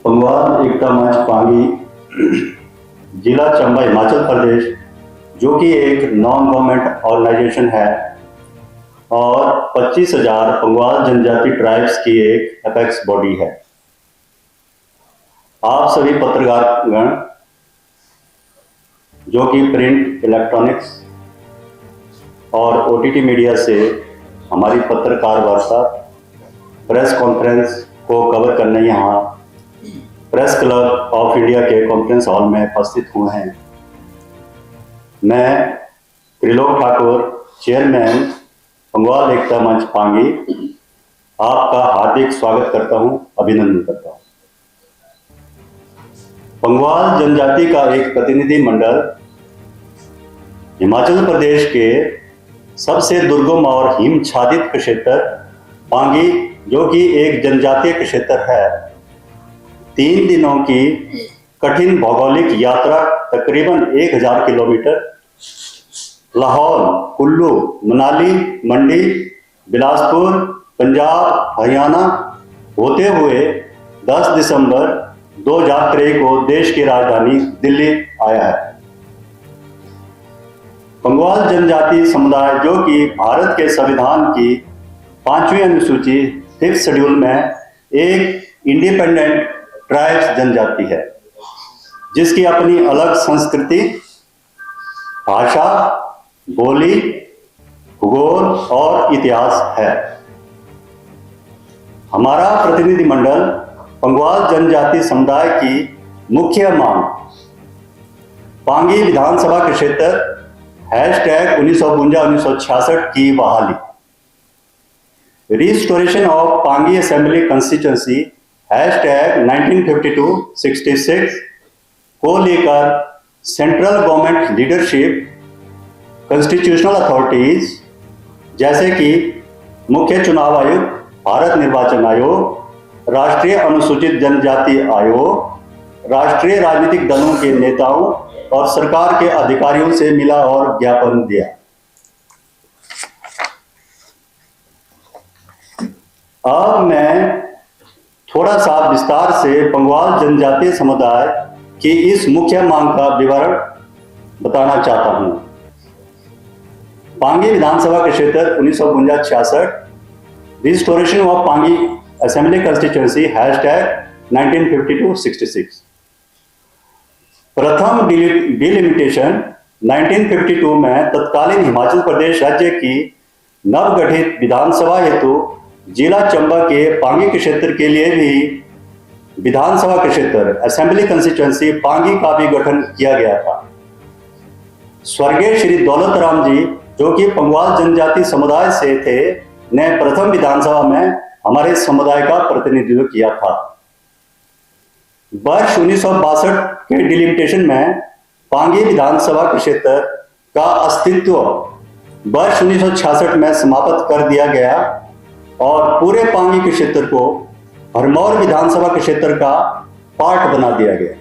पंगवाल एकता मंच पांगी, जिला चंबा, हिमाचल प्रदेश, जो कि एक नॉन गवर्नमेंट ऑर्गेनाइजेशन है और 25,000 पंगवाल जनजाति ट्राइब्स की एक एपेक्स बॉडी है। आप सभी पत्रकारगण, जो कि प्रिंट, इलेक्ट्रॉनिक्स और ओटीटी मीडिया से हमारी पत्रकार वार्ता, प्रेस कॉन्फ्रेंस को कवर करने यहाँ प्रेस क्लब ऑफ इंडिया के कॉन्फ्रेंस हॉल में उपस्थित हुए हैं। मैं त्रिलोक ठाकुर, चेयरमैन पंगवाल एकता मंच पांगी, आपका हार्दिक स्वागत करता हूं, अभिनंदन करता हूं। पंगवाल जनजाति का एक प्रतिनिधि मंडल हिमाचल प्रदेश के सबसे दुर्गम और हिमच्छादित क्षेत्र पांगी, जो कि एक जनजातीय क्षेत्र है, 3 दिनों की कठिन भौगोलिक यात्रा तकरीबन 1000 किलोमीटर लाहौल, कुल्लू, मनाली, मंडी, बिलासपुर, पंजाब, हरियाणा होते हुए 10 दिसंबर 2023 को देश की राजधानी दिल्ली आया है। पंगवाल जनजाति समुदाय, जो कि भारत के संविधान की 5वीं अनुसूची 5th शेड्यूल में एक इंडिपेंडेंट ट्राइब्स जनजाति है, जिसकी अपनी अलग संस्कृति, भाषा, बोली, भूगोल और इतिहास है। हमारा प्रतिनिधिमंडल पंगवाल जनजाति समुदाय की मुख्य मांग पांगी विधानसभा के क्षेत्र #1952-1966 की बहाली, restoration of Pangi assembly constituency #1952-66 को लेकर central government leadership, constitutional authorities जैसे कि मुख्य चुनाव आयुक्त, भारत निर्वाचन आयोग, राष्ट्रीय अनुसूचित जनजाति आयोग, राष्ट्रीय राजनीतिक दलों के नेताओं और सरकार के अधिकारियों से मिला और ज्ञापन दिया। अब मैं थोड़ा सा विस्तार से पंगवाल जनजातीय समुदाय की इस मुख्य मांग का विवरण बताना चाहता हूं। पांगी विधानसभा के क्षेत्र 1952-66, restoration of Pangi assembly constituency #1952-66। प्रथम डिलिमिटेशन 1952 में तत्कालीन हिमाचल प्रदेश राज्य की नवगठित विधानसभा हेतु जिला चंबा के पांगी के क्षेत्र के लिए भी विधानसभा के क्षेत्र असेंबली कंस्टिट्यूंसी पांगी का भी गठन किया गया था। स्वर्गीय श्री दौलत राम जी, जो कि पंगवाल जनजाति समुदाय से थे, ने प्रथम विधानसभा में हमारे समुदाय का प्रतिनिधित्व किया था। वर्ष 1962 के डिलिमिटेशन में पांगी विधानसभा के क्षेत्र का अस्तित्व वर्ष 1966 में समाप्त कर दिया गया और पूरे पांगी के क्षेत्र को भरमौर विधानसभा के क्षेत्र का पार्ट बना दिया गया।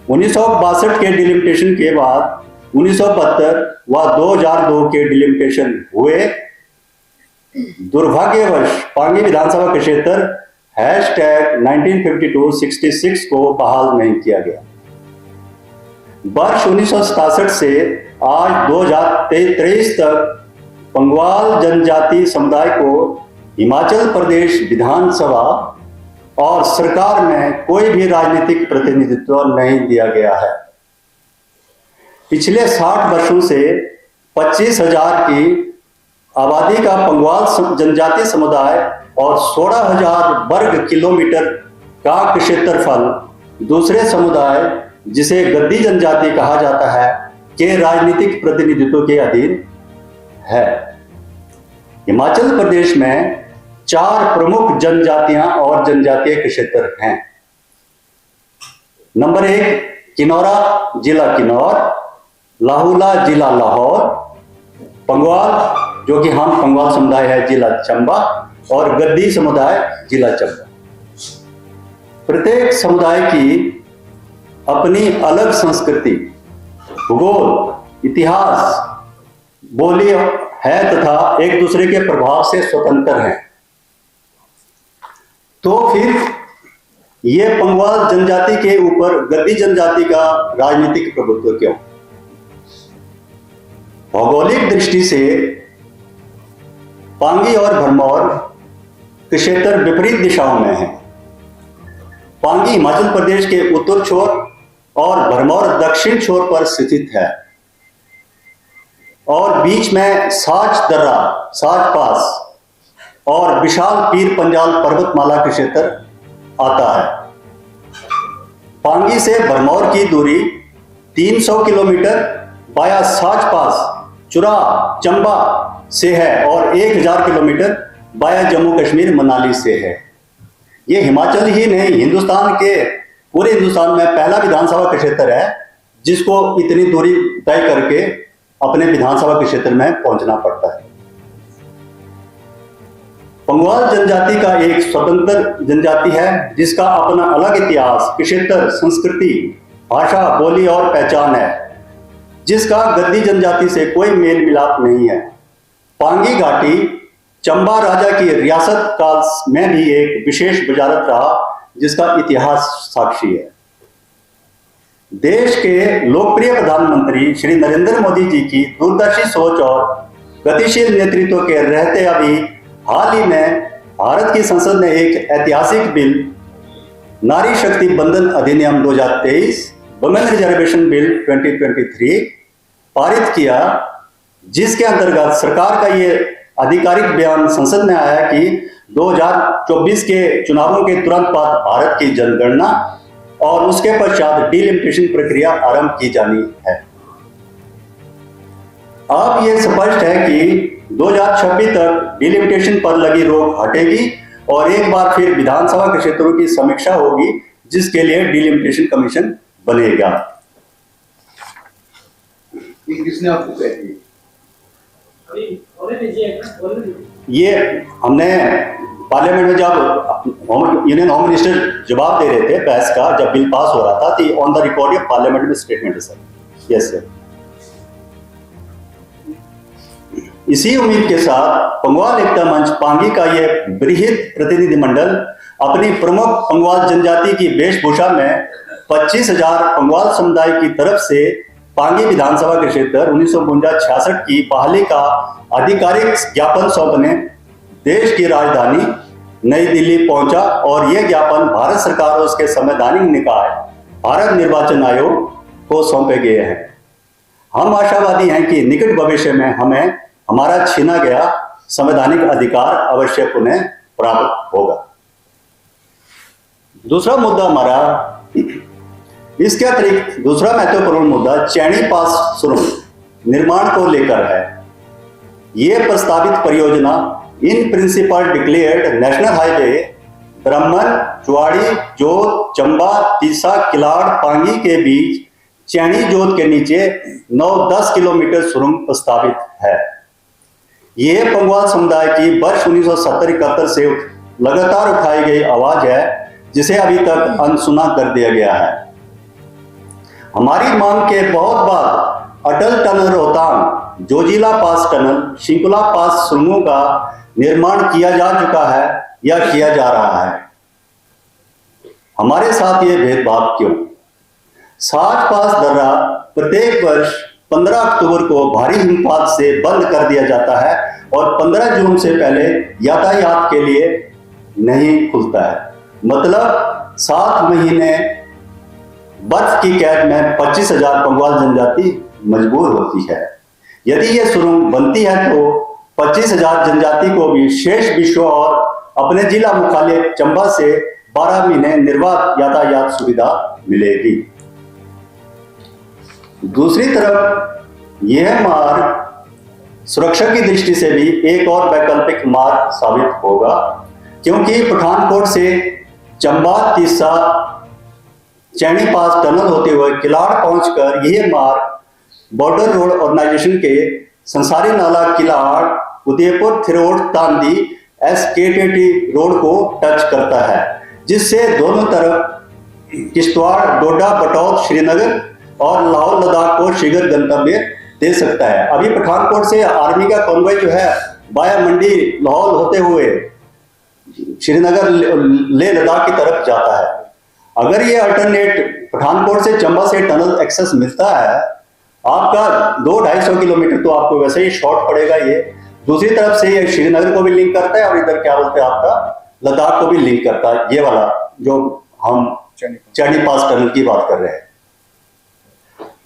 1962 के डिलिमिटेशन के बाद 1972 व 2002 के डिलिमिटेशन हुए। दुर्भाग्यवश पांगी विधानसभा के क्षेत्र #1952-66 को बहाल नहीं किया गया। वर्ष 1967 से आज 2023 तक पंगवाल जनजाति समुदाय को हिमाचल प्रदेश विधानसभा और सरकार में कोई भी राजनीतिक प्रतिनिधित्व नहीं दिया गया है। पिछले 60 वर्षों से 25,000 की आबादी का पंगवाल जनजाति समुदाय और 16,000 वर्ग किलोमीटर का क्षेत्रफल दूसरे समुदाय, जिसे गद्दी जनजाति कहा जाता है, के राजनीतिक प्रतिनिधित्व के अधीन है। हिमाचल प्रदेश में 4 प्रमुख जनजातियां और जनजातीय क्षेत्र हैं। नंबर 1 किन्नौरा, जिला किन्नौर, लाहुला, जिला लाहौर, पंगवाल, जो कि हम पंगवाल समुदाय है, जिला चंबा, और गद्दी समुदाय, जिला चंबा। प्रत्येक समुदाय की अपनी अलग संस्कृति, भूगोल, इतिहास, बोली है तथा एक दूसरे के प्रभाव से स्वतंत्र हैं। तो फिर ये पंगवाल जनजाति के ऊपर गद्दी जनजाति का राजनीतिक प्रभुत्व क्यों? भौगोलिक दृष्टि से पांगी और भरमौर के क्षेत्र विपरीत दिशाओं में हैं। पांगी हिमाचल प्रदेश के उत्तर छोर और भरमौर दक्षिण छोर पर स्थित है और बीच में साच दर्रा, साच पास और विशाल पीर पंजाल पर्वतमाला के क्षेत्र आता है। पांगी से भरमौर की दूरी 300 किलोमीटर वाया साच पास चुरा चंबा से है और 1000 किलोमीटर वाया जम्मू कश्मीर मनाली से है। ये हिमाचल ही नहीं, हिंदुस्तान के पूरे हिंदुस्तान में पहला विधानसभा क्षेत्र है जिसको इतनी दूरी तय करके अपने विधानसभा के क्षेत्र में पहुंचना पड़ता है। पंगवाल जनजाति का एक स्वतंत्र जनजाति है जिसका अपना अलग इतिहास, क्षेत्र, संस्कृति, भाषा, बोली और पहचान है, जिसका गद्दी जनजाति से कोई मेल मिलाप नहीं है। पांगी घाटी चंबा राजा की रियासत काल में भी एक विशेष वजारत रहा जिसका इतिहास साक्षी है। देश के लोकप्रिय प्रधानमंत्री श्री नरेंद्र मोदी जी की दूरदर्शी सोच और गतिशील नेतृत्व के रहते अभी हाल ही में भारत की संसद ने एक ऐतिहासिक बिल नारी शक्ति बंधन अधिनियम 2023 वुमेन रिजर्वेशन बिल 2023 पारित किया, जिसके अंतर्गत सरकार का ये आधिकारिक बयान संसद में आया कि 2024 के चुनावों के तुरंत बाद भारत की जनगणना और उसके पश्चात डिलिमिटेशन प्रक्रिया आरंभ की जानी है। अब यह स्पष्ट है कि 2026 तक डिलिमिटेशन पर लगी रोक हटेगी और एक बार फिर विधानसभा के क्षेत्रों की समीक्षा होगी, जिसके लिए डिलिमिटेशन कमीशन बनेगा। किसने आपको कह दिया? ये हमने पार्लियामेंट में जब यूनियन होम मिनिस्टर जवाब दे रहे थे बहस का, जब बिल पास हो रहा था, तो ऑन द रिकॉर्ड ये पार्लियामेंट में स्टेटमेंट है सर। Yes sir. इसी उम्मीद के साथ पंगवाल एकता मंच पांगी का यह बृहद प्रतिनिधिमंडल अपनी प्रमुख पंगवाल जनजाति की वेशभूषा में 25,000 पंगवाल समुदाय की तरफ से पांगी विधानसभा के क्षेत्र 1952-66 की बहाली का आधिकारिक ज्ञापन सौंपने देश की राजधानी नई दिल्ली पहुंचा और यह ज्ञापन भारत सरकार और उसके संवैधानिक निकाय भारत निर्वाचन आयोग को सौंपे गए हैं। हम आशावादी हैं कि निकट भविष्य में हमें हमारा छीना गया संवैधानिक अधिकार अवश्य पुनः प्राप्त होगा। दूसरा मुद्दा हमारा, इसके अतिरिक्त दूसरा महत्वपूर्ण मुद्दा चैनी पास सुरंग निर्माण को लेकर है। यह प्रस्तावित परियोजना in principle declared national highway ब्राह्मण, चुवाड़ी, जोत, चंबा, तीसा, किलाड़, पांगी के बीच चैनी जोत के नीचे 9-10 किलोमीटर सुरंग प्रस्तावित है। यह पंगवाल समुदाय की वर्ष 1970-71 से लगातार उठाई गई आवाज है, जिसे अभी तक अनसुना कर दिया गया है। हमारी मांग के बहुत बाद अटल टनल रोहतांग, जोजिला पास टनल, शिंकुला पास सुरंगों का निर्माण किया जा चुका है या किया जा रहा है। हमारे साथ ये भेदभाव क्यों? साच पास दर्रा प्रत्येक वर्ष 15 अक्टूबर को भारी हिमपात से बंद कर दिया जाता है और 15 जून से पहले यातायात के लिए नहीं खुलता है। मतलब 7 महीने बर्फ की कैद में 25,000 पंगवाल जनजाति मजबूर होती है। यदि यह सुरंग बनती है तो 25,000 जनजाति को भी शेष विश्व और अपने जिला मुख्यालय चंबा से 12 महीने निर्बाध यातायात सुविधा मिलेगी। दूसरी तरफ यह मार्ग सुरक्षा की दृष्टि से भी एक और वैकल्पिक मार्ग साबित होगा, क्योंकि पठानकोट से चंबा, तीसा, चैनी पास टनल होते हुए किलाड़ पहुंचकर यह मार्ग बॉर्डर रोड ऑर्गेनाइजेशन के संसारी नाला, किलाड़, उदयपुर, थिरोट, तांदी, SKTT रोड को टच करता है, जिससे दोनों तरफ किश्तवाड़, डोडा, बटौत, श्रीनगर और लाहौर लद्दाख को शीघ्र गंतव्य दे सकता है। अभी पठानकोट से आर्मी का कॉन्वॉय जो है बाया मंडी, लाहौर होते हुए श्रीनगर, लेह लद्दाख की तरफ जाता है। अगर ये अल्टरनेट पठानकोट से चंबा से टनल एक्सेस मिलता है, आपका 200-250 किलोमीटर तो आपको वैसे ही शॉर्ट पड़ेगा ये। दूसरी तरफ से ये श्रीनगर को भी लिंक करता है और इधर क्या बोलते हैं आपका लद्दाख को भी लिंक करता है, ये वाला जो हम चैनी पास टनल की बात कर रहे हैं।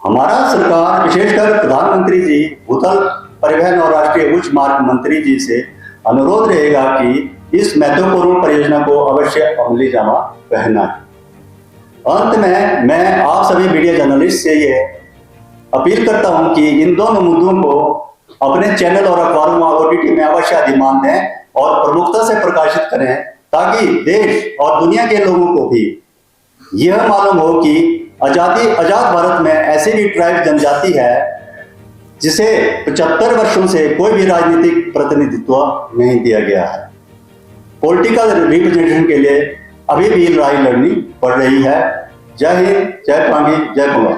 हमारा सरकार विशेषकर प्रधानमंत्री जी, भूतल परिवहन और राष्ट्रीय उच्च मार्ग मंत्री जी से अनुरोध रहेगा कि इस महत्वपूर्ण परियोजना को अवश्य अमली जामा पहनना है। अंत में मैं आप सभी मीडिया जर्नलिस्ट से ये अपील करता हूं कि इन दोनों मुद्दों को अपने चैनल और अखबारों में OTT में अवश्य अधिमान दें और प्रमुखता से प्रकाशित करें, ताकि देश और दुनिया के लोगों को भी यह मालूम हो कि आजाद भारत में ऐसी भी ट्राइब जनजाति है जिसे 75 वर्षों से कोई भी राजनीतिक प्रतिनिधित्व नहीं दिया गया है। पॉलिटिकल रिप्रेजेंटेशन के लिए अभी भी लड़ाई लड़नी पड़ रही है। जय हिंद, जय पांगी, जय बंगाल।